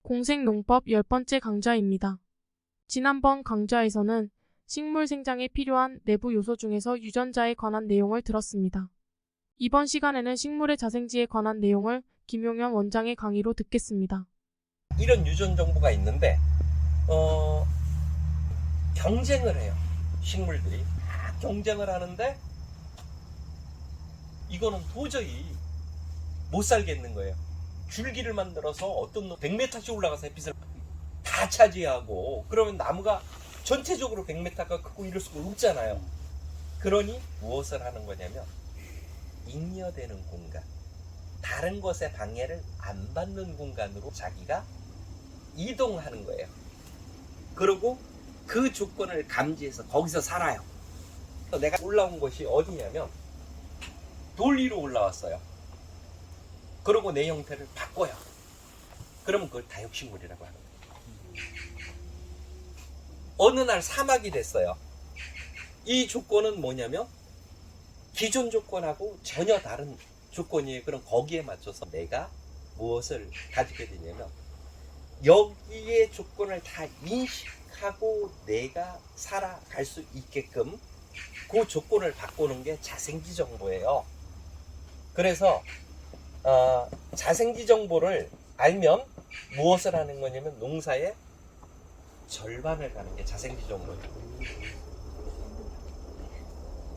공생농법 10번째 강좌입니다. 지난번 강좌에서는 식물 생장에 필요한 내부 요소 중에서 유전자에 관한 내용을 들었습니다. 이번 시간에는 식물의 자생지에 관한 내용을 김용현 원장의 강의로 듣겠습니다. 이런 유전 정보가 있는데 경쟁을 해요. 식물들이 막 경쟁을 하는데 이거는 도저히 못 살겠는 거예요. 줄기를 만들어서 어떤 100m씩 올라가서 햇빛을 다 차지하고 그러면 나무가 전체적으로 100m가 크고 이럴 수가 없잖아요. 그러니 무엇을 하는 거냐면 잉여되는 공간, 다른 것의 방해를 안 받는 공간으로 자기가 이동하는 거예요. 그리고 그 조건을 감지해서 거기서 살아요. 내가 올라온 곳이 어디냐면 돌 위로 올라왔어요. 그리고 내 형태를 바꿔요. 그러면 그걸 다육식물이라고 하는 거예요. 어느 날 사막이 됐어요. 이 조건은 뭐냐면 기존 조건하고 전혀 다른 조건이에요. 그럼 거기에 맞춰서 내가 무엇을 가지게 되냐면 여기에 조건을 다 인식하고 내가 살아갈 수 있게끔 그 조건을 바꾸는 게 자생지 정보예요. 그래서 자생지 정보를 알면 무엇을 하는 거냐면 농사의 절반을 가는 게 자생지 정보예요.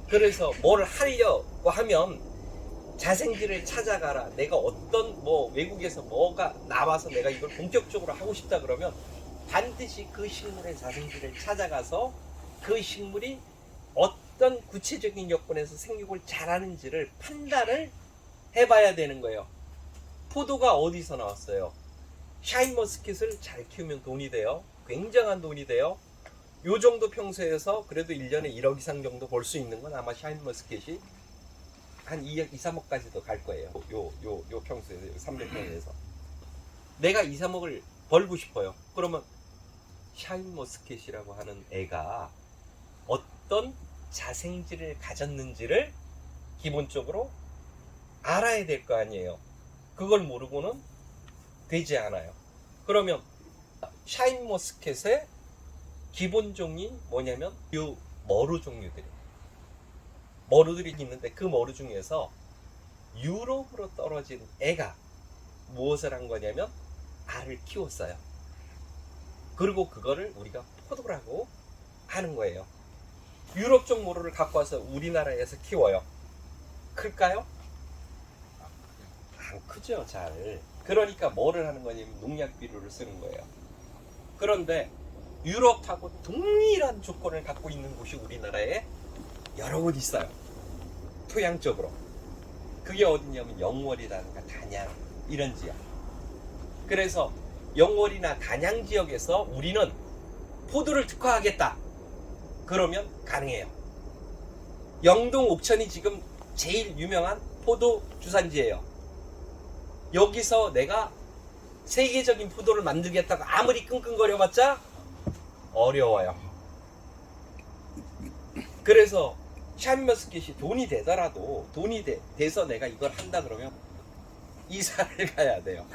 그래서 뭘 하려고 하면 자생지를 찾아가라. 내가 어떤 외국에서 뭐가 나와서 내가 이걸 본격적으로 하고 싶다 그러면 반드시 그 식물의 자생지를 찾아가서 그 식물이 어떤 구체적인 여건에서 생육을 잘하는지를 판단을 해봐야 되는 거예요. 포도가 어디서 나왔어요? 샤인머스켓을 잘 키우면 돈이 돼요. 굉장한 돈이 돼요. 요 정도 평소에서 그래도 1년에 1억 이상 정도 벌 수 있는 건 아마 샤인머스켓이 한 2억, 2, 3억까지도 갈 거예요. 요 평소에서 300평에서 내가 2, 3억을 벌고 싶어요. 그러면 샤인머스켓이라고 하는 애가 어떤 자생지를 가졌는지를 기본적으로 알아야 될 거 아니에요. 그걸 모르고는 되지 않아요. 그러면 샤인머스켓의 기본 종이 뭐냐면 요 머루 종류들이에요. 머루들이 있는데 그 머루 중에서 유럽으로 떨어진 애가 무엇을 한 거냐면 알을 키웠어요. 그리고 그거를 우리가 포도라고 하는 거예요. 유럽 쪽 머루를 갖고 와서 우리나라에서 키워요. 클까요? 안 크죠, 잘. 그러니까 뭐를 하는 거냐면 농약 비료를 쓰는 거예요. 그런데 유럽하고 동일한 조건을 갖고 있는 곳이 우리나라에 여러 곳 있어요. 토양적으로. 그게 어디냐면 영월이라든가 단양 이런 지역. 그래서 영월이나 단양 지역에서 우리는 포도를 특화하겠다. 그러면 가능해요. 영동 옥천이 지금 제일 유명한 포도 주산지예요. 여기서 내가 세계적인 포도를 만들겠다고 아무리 끙끙거려봤자 어려워요. 그래서 샤인머스켓이 돈이 되더라도 돈이 돼서 내가 이걸 한다 그러면 이사를 가야 돼요.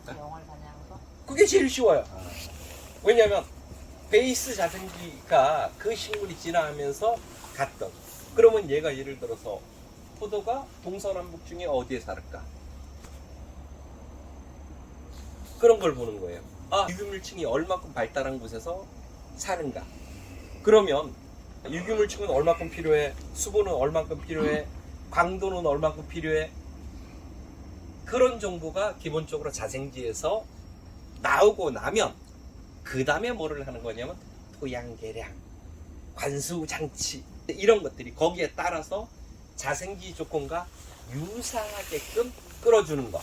영월 다녀서? 그게 제일 쉬워요. 왜냐면 베이스 자생지가 그 식물이 진화하면서 갔던. 그러면 얘가 예를 들어서 포도가 동서남북 중에 어디에 살을까? 그런 걸 보는 거예요. 유기물층이 얼마큼 발달한 곳에서 사는가? 그러면 유기물층은 얼마큼 필요해? 수분은 얼마큼 필요해? 광도는 얼마큼 필요해? 그런 정보가 기본적으로 자생지에서 나오고 나면 그 다음에 뭐를 하는 거냐면 토양 개량, 관수 장치 이런 것들이 거기에 따라서 자생지 조건과 유사하게끔 끌어주는 거.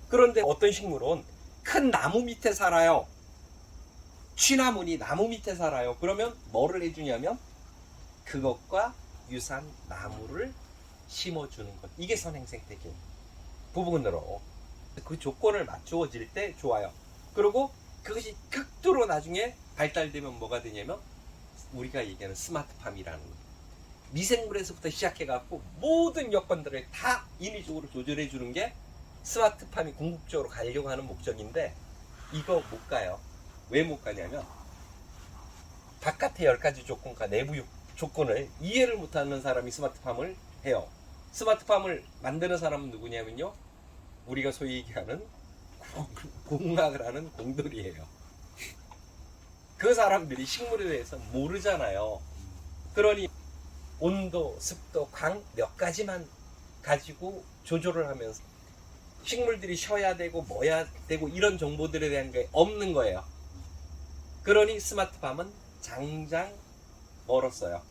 그런데 어떤 식물은 큰 나무 밑에 살아요. 취나무니 나무 밑에 살아요. 그러면 뭐를 해주냐면 그것과 유사한 나무를 심어주는 것. 이게 선행생태계 부분으로 그 조건을 맞추어질 때 좋아요. 그리고 그것이 극도로 나중에 발달되면 뭐가 되냐면 우리가 얘기하는 스마트팜이라는 거. 미생물에서부터 시작해갖고 모든 여건들을 다 인위적으로 조절해 주는 게 스마트팜이 궁극적으로 가려고 하는 목적인데 이거 못 가요. 왜 못 가냐면 바깥의 10가지 조건과 내부 조건을 이해를 못하는 사람이 스마트팜을 해요. 스마트팜을 만드는 사람은 누구냐면요, 우리가 소위 얘기하는 공학을 하는 공들이에요. 그 사람들이 식물에 대해서 모르잖아요. 그러니 온도, 습도, 광 몇 가지만 가지고 조절을 하면서 식물들이 쉬어야 되고 뭐야 되고 이런 정보들에 대한 게 없는 거예요. 그러니 스마트팜은 장장 멀었어요.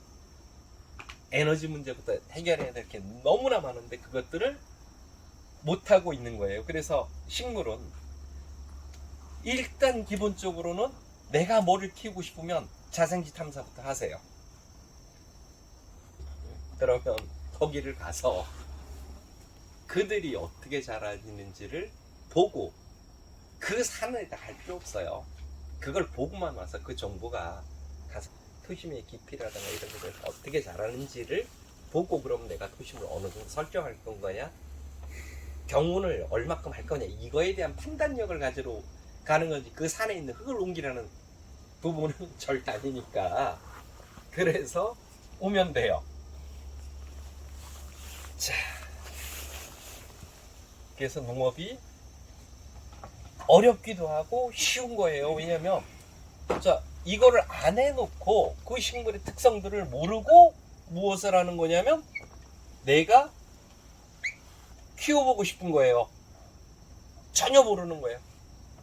에너지 문제부터 해결해야 될 게 너무나 많은데 그것들을 못하고 있는 거예요. 그래서 식물은 일단 기본적으로는 내가 뭐를 키우고 싶으면 자생지 탐사부터 하세요. 그러면 거기를 가서 그들이 어떻게 자라는지를 보고, 그 산에다 갈 필요 없어요. 그걸 보고만 와서 그 정보가 가서 토심의 깊이라든가 이런 것들 어떻게 자라는지를 보고, 그러면 내가 토심을 어느 정도 설정할 건가냐, 경운을 얼마큼 할 거냐, 이거에 대한 판단력을 가지러 가는 건지, 그 산에 있는 흙을 옮기라는 부분은 절대 아니니까. 그래서 오면 돼요. 자, 그래서 농업이 어렵기도 하고 쉬운 거예요. 왜냐면 자, 이거를 안 해놓고 그 식물의 특성들을 모르고 무엇을 하는 거냐면 내가 키워보고 싶은 거예요. 전혀 모르는 거예요.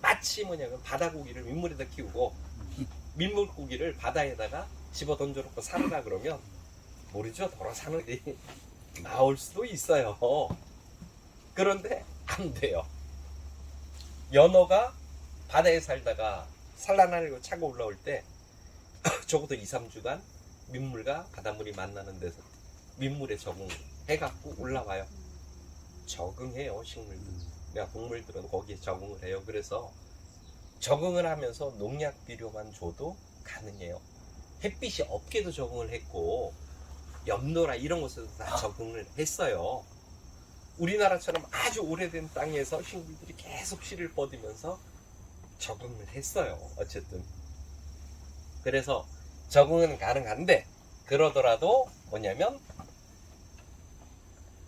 마치 뭐냐면 바다고기를 민물에다 키우고 민물고기를 바다에다가 집어 던져놓고 살으라 그러면 모르죠. 돌아 사는 일이 나올 수도 있어요. 그런데 안 돼요. 연어가 바다에 살다가 산란하려고 차고 올라올 때 적어도 2, 3주간 민물과 바닷물이 만나는 데서 민물에 적응해갖고 올라와요. 적응해요, 식물들. 그러니까 동물들은 거기에 적응을 해요. 그래서 적응을 하면서 농약 비료만 줘도 가능해요. 햇빛이 없게도 적응을 했고 염도나 이런 곳에서 다 적응을 했어요. 우리나라처럼 아주 오래된 땅에서 식물들이 계속 씨를 뻗으면서 적응을 했어요. 어쨌든 그래서 적응은 가능한데, 그러더라도 뭐냐면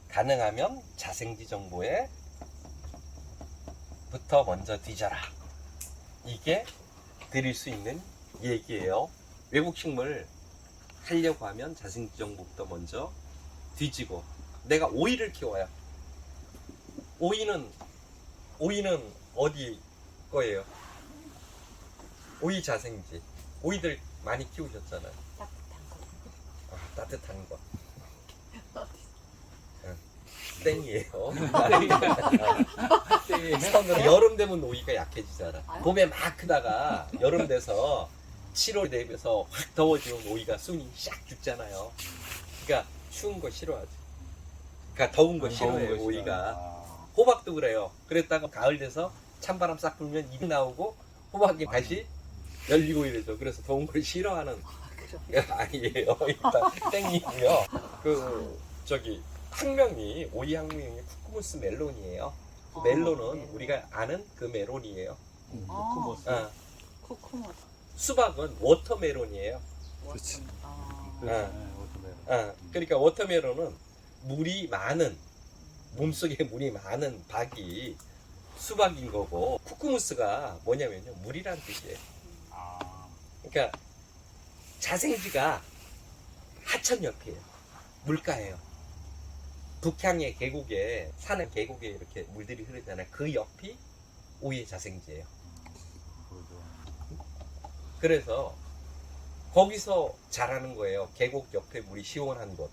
가능하면 자생지 정보에 부터 먼저 뒤져라, 이게 드릴 수 있는 얘기예요. 외국 식물 하려고 하면 자생지 정보부터 먼저 뒤지고. 내가 오이를 키워요. 오이는 어디 거예요? 오이 자생지. 오이들 많이 키우셨잖아요. 따뜻한 거. 아, 따뜻한 거. 땡이에요. 선으로 여름 되면 오이가 약해지잖아. 봄에 막 크다가 여름 돼서 7월 되면서 확 더워지면 오이가 순이 싹 죽잖아요. 그러니까 추운 거 싫어하지. 그러니까 더운 거 싫어해요, 오이가. 호박도 그래요. 그랬다가 가을 돼서 찬바람 싹 불면 잎 나오고 호박이 다시 열리고 이러죠. 그래서 더운 걸 싫어하는 아니에요. 일단 땡이고요. 학명이, 오이 학명이 쿠쿠무스 멜론이에요. 그 멜론은 우리가 아는 그 멜론이에요. 쿠쿠모스. 쿠쿠모스. 수박은 워터멜론이에요. 그렇지. 그러니까 워터멜론은 물이 많은, 몸속에 물이 많은 박이 수박인 거고, 쿠쿠무스가 뭐냐면요, 물이란 뜻이에요. 그러니까 자생지가 하천 옆이에요. 물가예요. 북향의 계곡에, 산의 계곡에 이렇게 물들이 흐르잖아요. 그 옆이 오이의 자생지예요. 그래서 거기서 자라는 거예요. 계곡 옆에 물이 시원한 곳.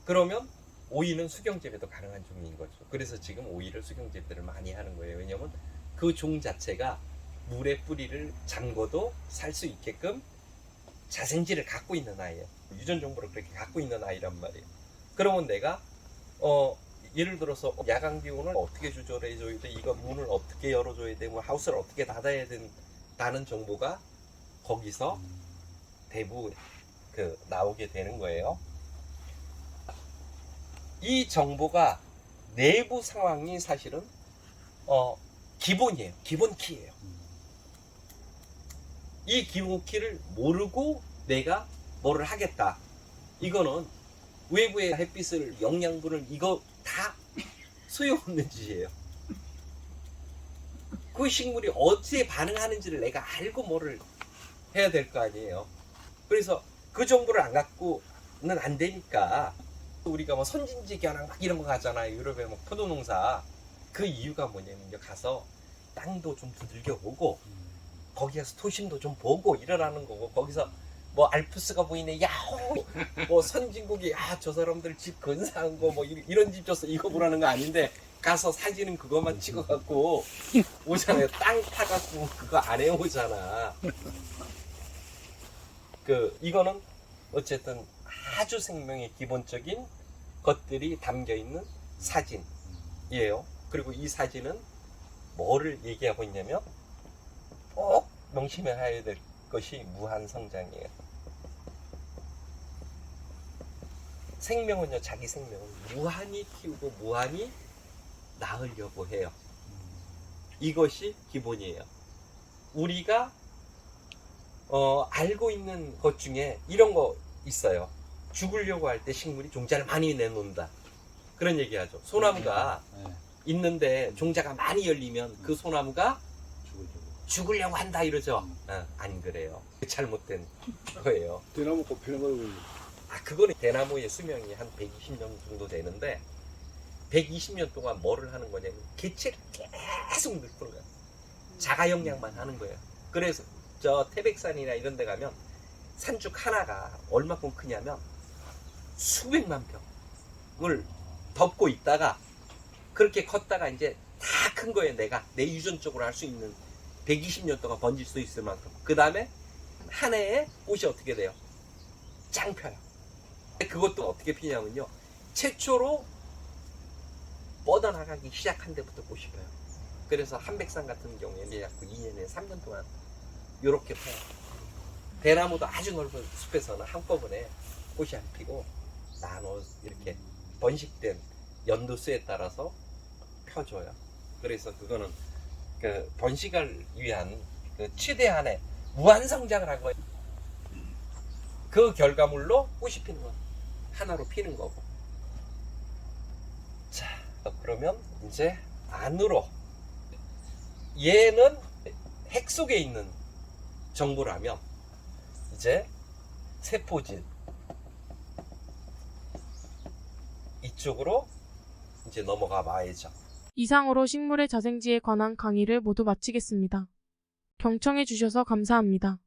그러면 오이는 수경재배도 가능한 종인 거죠. 그래서 지금 오이를 수경재배를 많이 하는 거예요. 왜냐면 그 종 자체가 물에 뿌리를 잠궈도 살 수 있게끔 자생지를 갖고 있는 아이예요. 유전 정보를 그렇게 갖고 있는 아이란 말이에요. 그러면 내가 예를 들어서 야간 기온을 어떻게 조절해 줘야 돼, 이거 문을 어떻게 열어줘야 돼, 뭐 하우스를 어떻게 닫아야 된다는 정보가 거기서 대부분 나오게 되는 거예요. 이 정보가 내부 상황이 사실은 기본이에요. 기본 키예요. 이 기본 키를 모르고 내가 뭐를 하겠다. 이거는 외부의 햇빛을 영양분을 이거 다 소용없는 짓이에요. 그 식물이 어떻게 반응하는지를 내가 알고 뭐를 해야 될 거 아니에요. 그래서 그 정보를 안 갖고는 안 되니까 우리가 뭐 선진지 견학 막 이런 거 가잖아요. 유럽에 뭐 포도 농사. 그 이유가 뭐냐면요. 가서 땅도 좀 두들겨 보고 거기 가서 도심도 좀 보고 이러라는 거고, 거기서 뭐 알프스가 보이네, 야호, 뭐 선진국이, 저 사람들 집 근사한 거 뭐 이런 집 줬어 이거 보라는 거 아닌데, 가서 사진은 그것만 찍어갖고 오잖아요. 땅 타갖고 그거 안 해오잖아. 이거는 어쨌든 아주 생명의 기본적인 것들이 담겨 있는 사진이에요. 그리고 이 사진은 뭐를 얘기하고 있냐면 꼭 명심해야 될 것이 무한성장이에요. 생명은요, 자기 생명은 무한히 키우고 무한히 낳으려고 해요. 이것이 기본이에요. 우리가 알고 있는 것 중에 이런 거 있어요. 죽으려고 할 때 식물이 종자를 많이 내놓는다. 그런 얘기하죠. 소나무가 있는데 종자가 많이 열리면 그 소나무가 죽으려고 한다 이러죠. 안 그래요. 잘못된 거예요. 대나무 꽃 피는 거고. 그거는 대나무의 수명이 한 120년 정도 되는데 120년 동안 뭐를 하는 거냐면 개체를 계속 늙는 거예요. 자가 영양만 하는 거예요. 그래서 저 태백산이나 이런 데 가면 산죽 하나가 얼마큼 크냐면 수백만 평을 덮고 있다가 그렇게 컸다가 이제 다 큰 거예요. 내 유전적으로 할 수 있는 120년 동안 번질 수 있을 만큼. 그 다음에 한 해에 꽃이 어떻게 돼요? 짱 펴요. 그것도 어떻게 피냐면요, 최초로 뻗어나가기 시작한 데부터 꽃이 펴요. 그래서 한백산 같은 경우에는 약 2년에 3년 동안 요렇게 펴요. 대나무도 아주 넓은 숲에서는 한꺼번에 꽃이 안 피고 나눠 이렇게 번식된 연도수에 따라서 펴줘요. 그래서 그거는 그 번식을 위한 그 최대한의 무한성장을 한 거예요. 그 결과물로 꽃이 피는 건 하나로 피는 거고. 자, 그러면 이제 안으로, 얘는 핵 속에 있는 정보라면 이제 세포질 이쪽으로 이제 넘어가 봐야죠. 이상으로 식물의 자생지에 관한 강의를 모두 마치겠습니다. 경청해 주셔서 감사합니다.